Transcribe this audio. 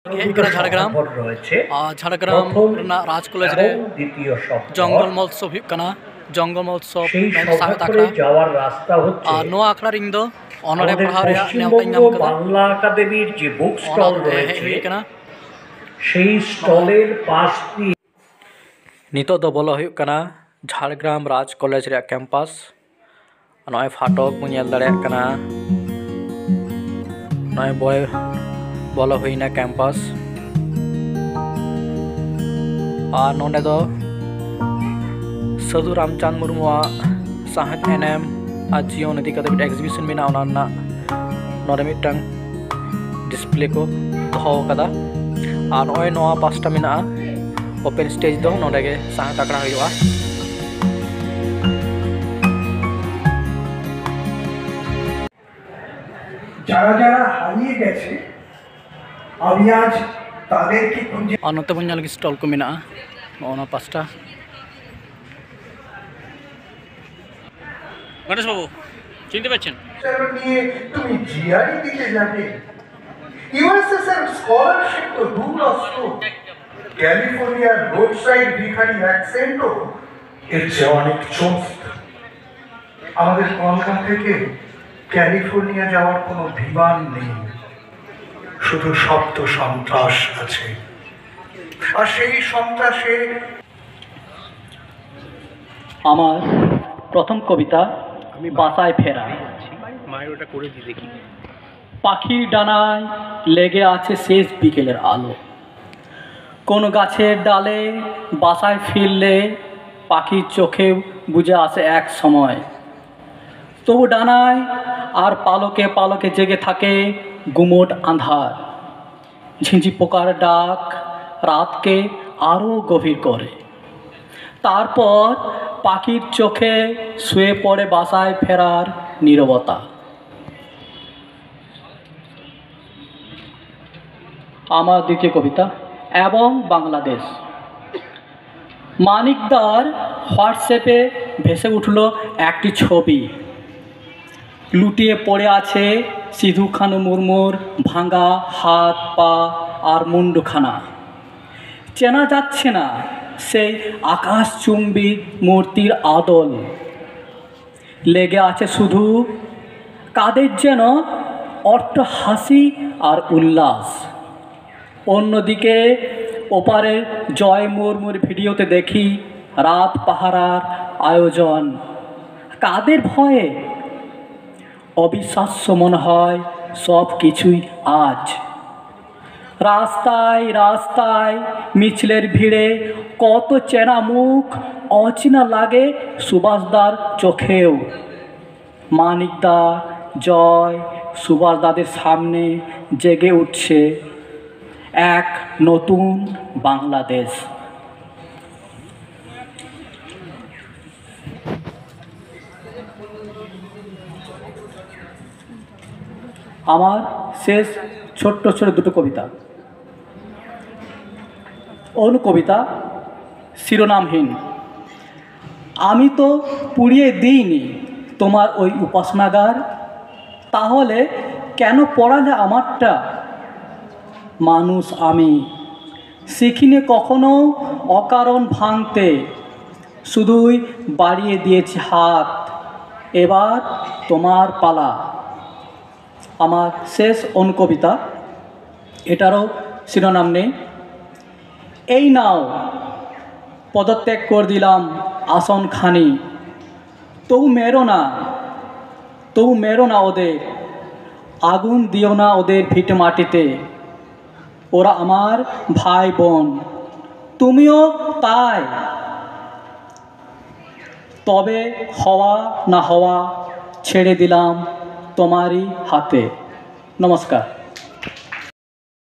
झाड़ग्राम राज college रे जंगल महोत्सव जंगल महोत्सव साहत आखड़ा और नो आखड़ा रिंग दो ऑनरे पढ़ाव रे नेवताई नाम कदा बांग्ला अकादेमीर जे बुक स्टल रयेछे सेई स्टलेर पास दिये नितो दो बोलो हुयुग कना झाड़ग्राम राज कॉलेज रे कैंपास नय फाटक बो नेल दाड़ेयाग कना नय बय बोलो हुईना कैंपास और नोंडे दो साधु रामचंद मुर्मुआ साहित्य एनएम और जीवन इदी कते एग्जिबिशन मेना ओना नोंडे मिदटांग डिसप्ले को दोहो कदा और नय नोआ पासटा मेना ओपन स्टेज दो नोंडे गे साहित्य आखड़ा हुयुआ যারা যারা হারিয়ে গেছে আমি আজ তাদেরকে খুঁজে অনন্ত বঞ্জাল কি স্টল কো মেনা ওনা পাঁচটা গণেশ বাবু চিনতে পাচ্ছেন স্যার নিয়ে তুমি জিআরই দিতে যাবে ইউএসএসএর স্কলারশিপ তো দূর আসতো ক্যালিফোর্নিয়ার রোড সাইড ভিখারি অ্যাকসেন্টও এর চেয়ে অনেক চমৎ আমাদের কলকাতা থেকে ক্যালিফোর্নিয়া যাওয়ার কোনো বিমান নেই শুধু শব্দ সন্ত্রাস আছে আর সেই সন্ত্রাসে আমার প্রথম কবিতা আমি বাসায় ফেরা মায়ের ওটা করে দি দেখি পাখির ডানায় লেগে আছে শেষ বিকেলের আলো কোন গাছের ডালে বাসায় ফিরলে পাখির চোখে বুঝে আসে এক সময় তবু ডানায় আর পালকে পালকে জেগে থাকে গুমোট আঁধার ঝিঁঝি পোকার ডাক রাতকে আরও গভীর করে তারপর পাখির চোখে শুয়ে পড়ে বাসায় ফেরার নীরবতা আমার দ্বিতীয় কবিতা এবং বাংলাদেশ মানিকদার হোয়াটসঅ্যাপে ভেসে উঠল একটি ছবি লুটিয়ে পড়ে আছে সিধু কানু মুর্মুর ভাঙা হাত পা আর মুন্ডুখানা চেনা যাচ্ছে না সেই আকাশচুম্বী মূর্তির আদল লেগে আছে শুধু কাদের যেন অট্ট হাসি আর উল্লাস অন্যদিকে ওপারের জয় মুর্মুর ভিডিওতে দেখি রাত পাহারার আয়োজন কাদের ভয়ে অবিশ্বাস্য মনে হয় সব কিছুই আজ রাস্তায় রাস্তায় মিছিলের ভিড়ে কত চেনা মুখ অচেনা লাগে সুভাষদার চোখেও মানিকদা জয় সুভাষদাদের সামনে জেগে উঠছে এক নতুন বাংলাদেশ আমার শেষ ছোট্ট ছোট দুটো কবিতা অনুকবিতা শিরোনামহীন আমি তো পুড়িয়ে দিইনি তোমার ওই উপাসনাগার তাহলে কেন পড়ালে আমারটা মানুষ আমি শিখিনি কখনো অকারণ ভাঙতে শুধুই বাড়িয়ে দিয়েছি হাত এবার তোমার পালা আমার শেষ অনুকবিতা এটারও শিরোনাম নেই এই নাও পদত্যাগ করে দিলাম আসনখানি তবু মেরো না ওদের আগুন দিও না ওদের ভিটে মাটিতে ওরা আমার ভাই বোন তুমিও তাই তবে হওয়া না হওয়া ছেড়ে দিলাম তোমারই হাতে নমস্কার।